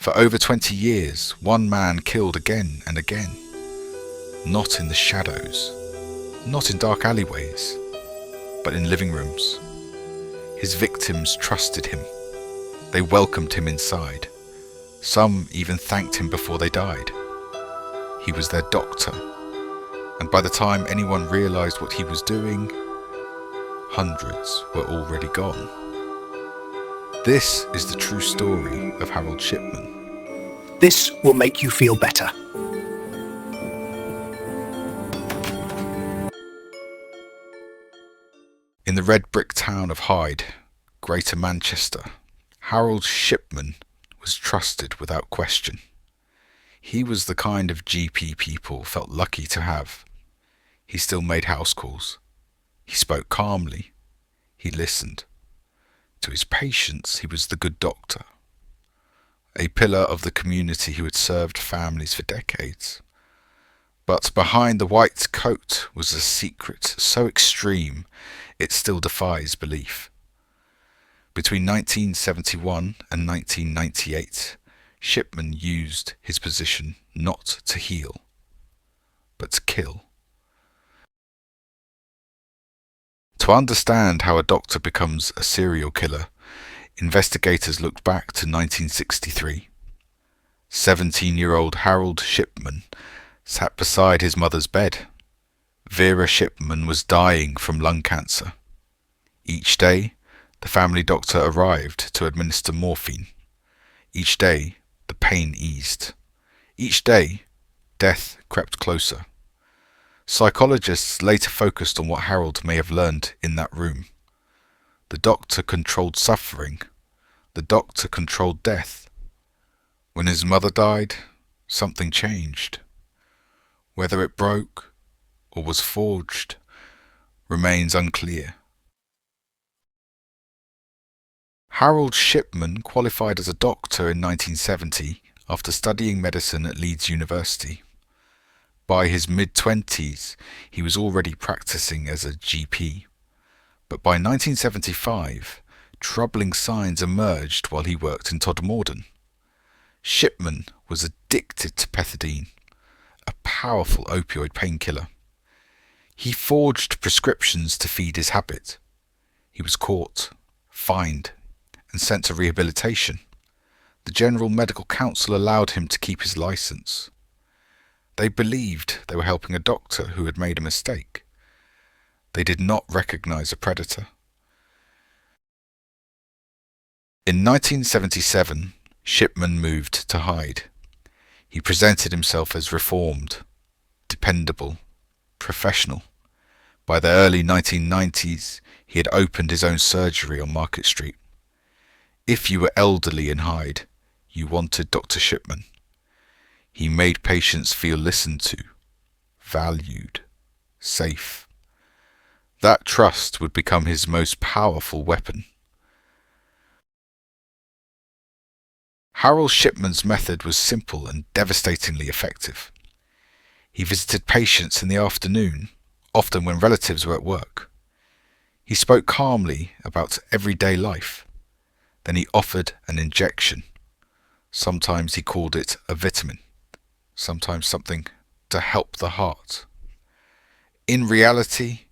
For over 20 years, one man killed again and again. Not in the shadows, not in dark alleyways, but in living rooms. His victims trusted him. They welcomed him inside. Some even thanked him before they died. He was their doctor, and by the time anyone realized what he was doing, hundreds were already gone. This is the true story of Harold Shipman. This will make you feel better. In the red brick town of Hyde, Greater Manchester, Harold Shipman was trusted without question. He was the kind of GP people felt lucky to have. He still made house calls. He spoke calmly. He listened. To his patients, he was the good doctor, a pillar of the community who had served families for decades. But behind the white coat was a secret so extreme it still defies belief. Between 1971 and 1998, Shipman used his position not to heal, but to kill. To understand how a doctor becomes a serial killer, investigators looked back to 1963. 17-year-old Harold Shipman sat beside his mother's bed. Vera Shipman was dying from lung cancer. Each day, the family doctor arrived to administer morphine. Each day, the pain eased. Each day, death crept closer. Psychologists later focused on what Harold may have learned in that room. The doctor controlled suffering. The doctor controlled death. When his mother died, something changed. Whether it broke or was forged remains unclear. Harold Shipman qualified as a doctor in 1970 after studying medicine at Leeds University. By his mid-20s, he was already practicing as a GP. But by 1975, troubling signs emerged while he worked in Todmorden. Shipman was addicted to pethidine, a powerful opioid painkiller. He forged prescriptions to feed his habit. He was caught, fined, and sent to rehabilitation. The General Medical Council allowed him to keep his license. They believed they were helping a doctor who had made a mistake. They did not recognize a predator. In 1977, Shipman moved to Hyde. He presented himself as reformed, dependable, professional. By the early 1990s, he had opened his own surgery on Market Street. If you were elderly in Hyde, you wanted Dr. Shipman. He made patients feel listened to, valued, safe. That trust would become his most powerful weapon. Harold Shipman's method was simple and devastatingly effective. He visited patients in the afternoon, often when relatives were at work. He spoke calmly about everyday life. Then he offered an injection. Sometimes he called it a vitamin. Sometimes something to help the heart. In reality,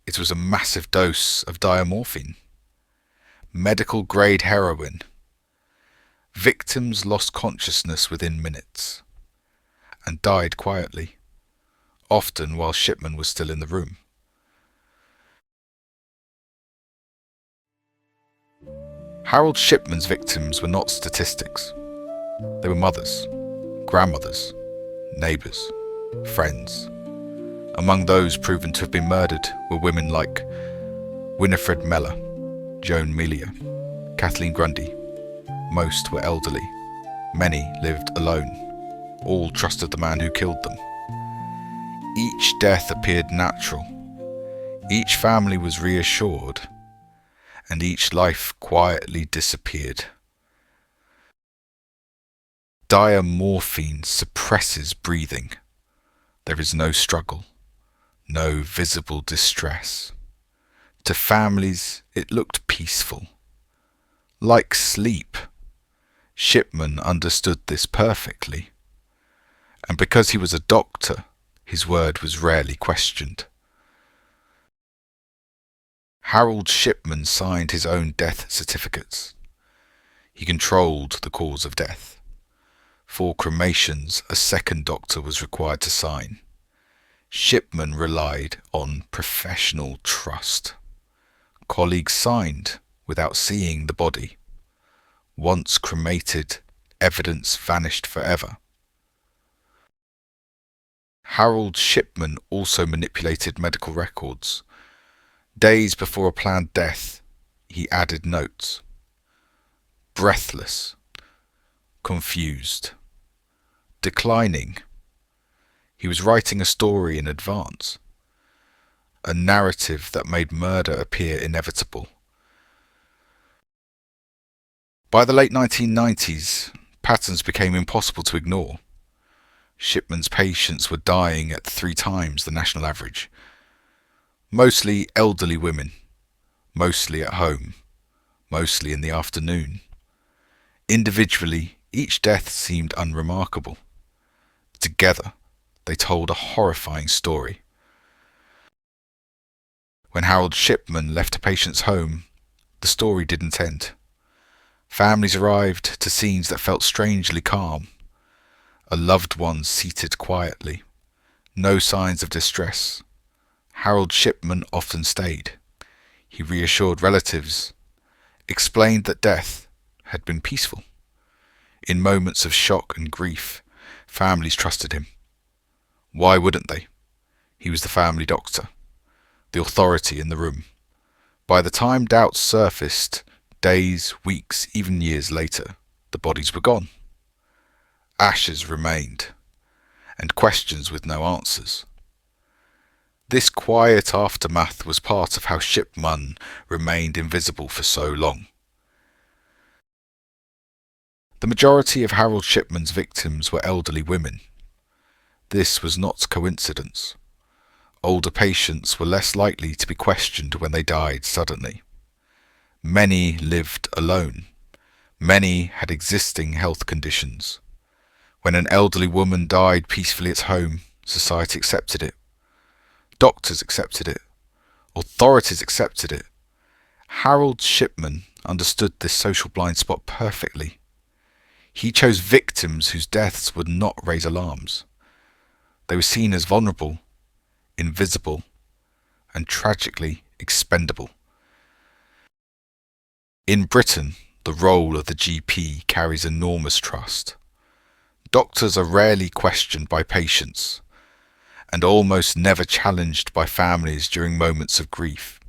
it was a massive dose of diamorphine, medical-grade heroin. Victims lost consciousness within minutes and died quietly, often while Shipman was still in the room. Harold Shipman's victims were not statistics. They were mothers, grandmothers, neighbours, friends. Among those proven to have been murdered were women like Winifred Meller, Joan Melia, Kathleen Grundy. Most were elderly. Many lived alone. All trusted the man who killed them. Each death appeared natural. Each family was reassured, and each life quietly disappeared. Diamorphine suppresses breathing. There is no struggle, no visible distress. To families, it looked peaceful, like sleep. Shipman understood this perfectly, and because he was a doctor, his word was rarely questioned. Harold Shipman signed his own death certificates. He controlled the cause of death. For cremations, a second doctor was required to sign. Shipman relied on professional trust. Colleagues signed without seeing the body. Once cremated, evidence vanished forever. Harold Shipman also manipulated medical records. Days before a planned death, he added notes. Breathless, confused, declining. He was writing a story in advance, a narrative that made murder appear inevitable. By the late 1990s, patterns became impossible to ignore. Shipman's patients were dying at 3 times the national average. Mostly elderly women, mostly at home, mostly in the afternoon. Individually, each death seemed unremarkable. Together, they told a horrifying story. When Harold Shipman left a patient's home, the story didn't end. Families arrived to scenes that felt strangely calm. A loved one seated quietly. No signs of distress. Harold Shipman often stayed. He reassured relatives, explained that death had been peaceful. In moments of shock and grief, families trusted him. Why wouldn't they? He was the family doctor, the authority in the room. By the time doubts surfaced, days, weeks, even years later, the bodies were gone. Ashes remained, and questions with no answers. This quiet aftermath was part of how Shipman remained invisible for so long. The majority of Harold Shipman's victims were elderly women. This was not coincidence. Older patients were less likely to be questioned when they died suddenly. Many lived alone. Many had existing health conditions. When an elderly woman died peacefully at home, society accepted it. Doctors accepted it. Authorities accepted it. Harold Shipman understood this social blind spot perfectly. He chose victims whose deaths would not raise alarms. They were seen as vulnerable, invisible, and tragically expendable. In Britain, the role of the GP carries enormous trust. Doctors are rarely questioned by patients, and almost never challenged by families during moments of grief.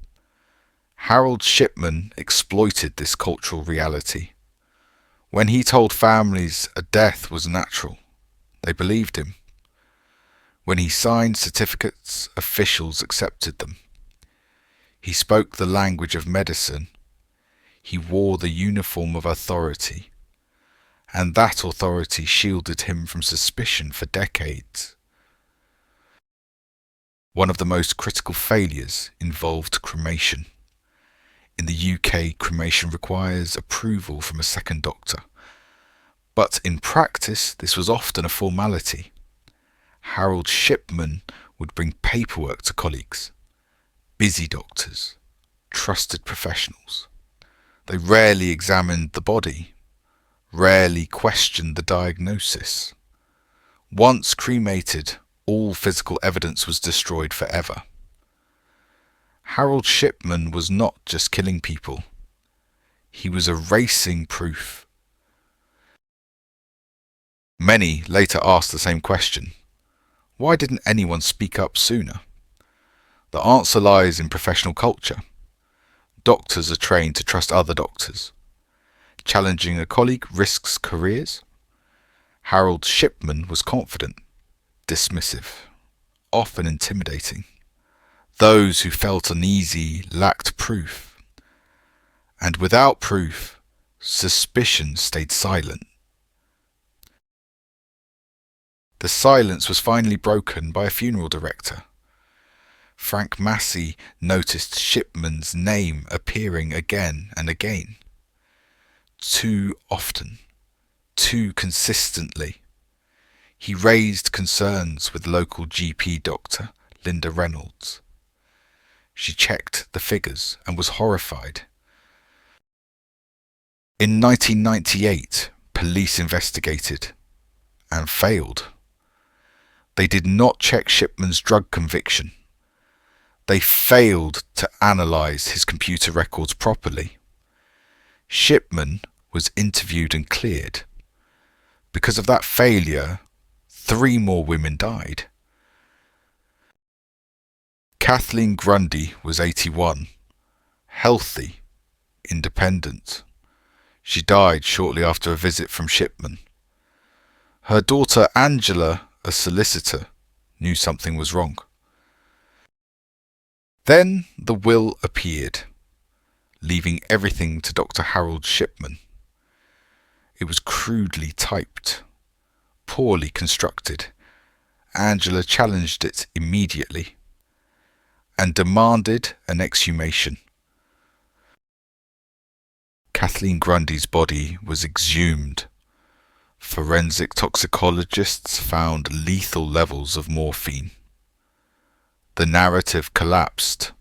Harold Shipman exploited this cultural reality. When he told families a death was natural, they believed him. When he signed certificates, officials accepted them. He spoke the language of medicine. He wore the uniform of authority, and that authority shielded him from suspicion for decades. One of the most critical failures involved cremation. In the UK, cremation requires approval from a second doctor. But in practice, this was often a formality. Harold Shipman would bring paperwork to colleagues, busy doctors, trusted professionals. They rarely examined the body, rarely questioned the diagnosis. Once cremated, all physical evidence was destroyed forever. Harold Shipman was not just killing people. He was erasing proof. Many later asked the same question. Why didn't anyone speak up sooner? The answer lies in professional culture. Doctors are trained to trust other doctors. Challenging a colleague risks careers. Harold Shipman was confident, dismissive, often intimidating. Those who felt uneasy lacked proof. And without proof, suspicion stayed silent. The silence was finally broken by a funeral director. Frank Massey noticed Shipman's name appearing again and again. Too often. too consistently. He raised concerns with local GP doctor Linda Reynolds. She checked the figures and was horrified. In 1998, police investigated and failed. They did not check Shipman's drug conviction. They failed to analyse his computer records properly. Shipman was interviewed and cleared. Because of that failure, 3 more women died. Kathleen Grundy was 81, healthy, independent. She died shortly after a visit from Shipman. Her daughter Angela, a solicitor, knew something was wrong. Then the will appeared, leaving everything to Dr. Harold Shipman. It was crudely typed, poorly constructed. Angela challenged it immediately and demanded an exhumation. Kathleen Grundy's body was exhumed. Forensic toxicologists found lethal levels of morphine. The narrative collapsed.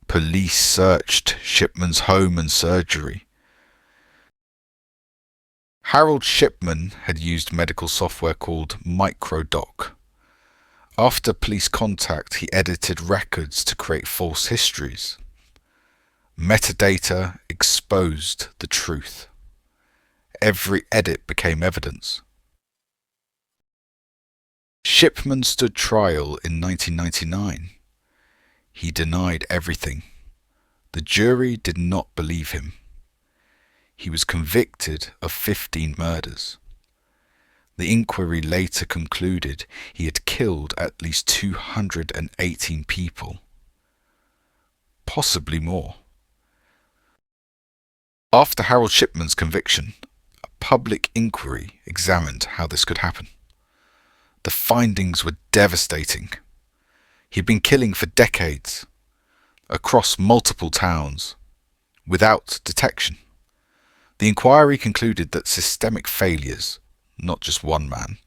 Police searched Shipman's home and surgery. Harold Shipman had used medical software called Microdoc. After police contact, he edited records to create false histories. Metadata exposed the truth. Every edit became evidence. Shipman stood trial in 1999. He denied everything. The jury did not believe him. He was convicted of 15 murders. The inquiry later concluded he had killed at least 218 people, possibly more. After Harold Shipman's conviction, a public inquiry examined how this could happen. The findings were devastating. He'd been killing for decades, across multiple towns, without detection. The inquiry concluded that systemic failures, not just one man,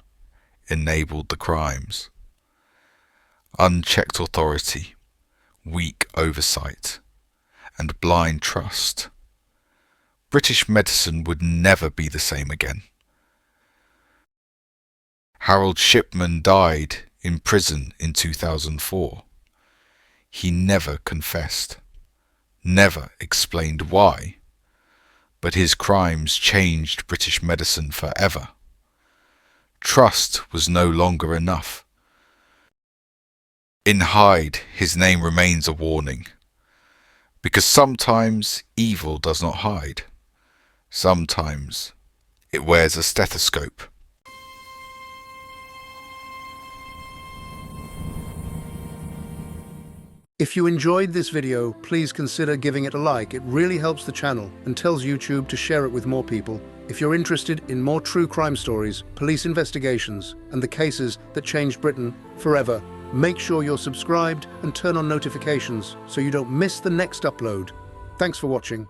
enabled the crimes. Unchecked authority, weak oversight, and blind trust. British medicine would never be the same again. Harold Shipman died in prison in 2004. He never confessed, never explained why, but his crimes changed British medicine forever. Trust was no longer enough. In Hyde, his name remains a warning, because sometimes evil does not hide. Sometimes it wears a stethoscope. If you enjoyed this video, please consider giving it a like. It really helps the channel and tells YouTube to share it with more people. If you're interested in more true crime stories, police investigations, and the cases that changed Britain forever, make sure you're subscribed and turn on notifications so you don't miss the next upload. Thanks for watching.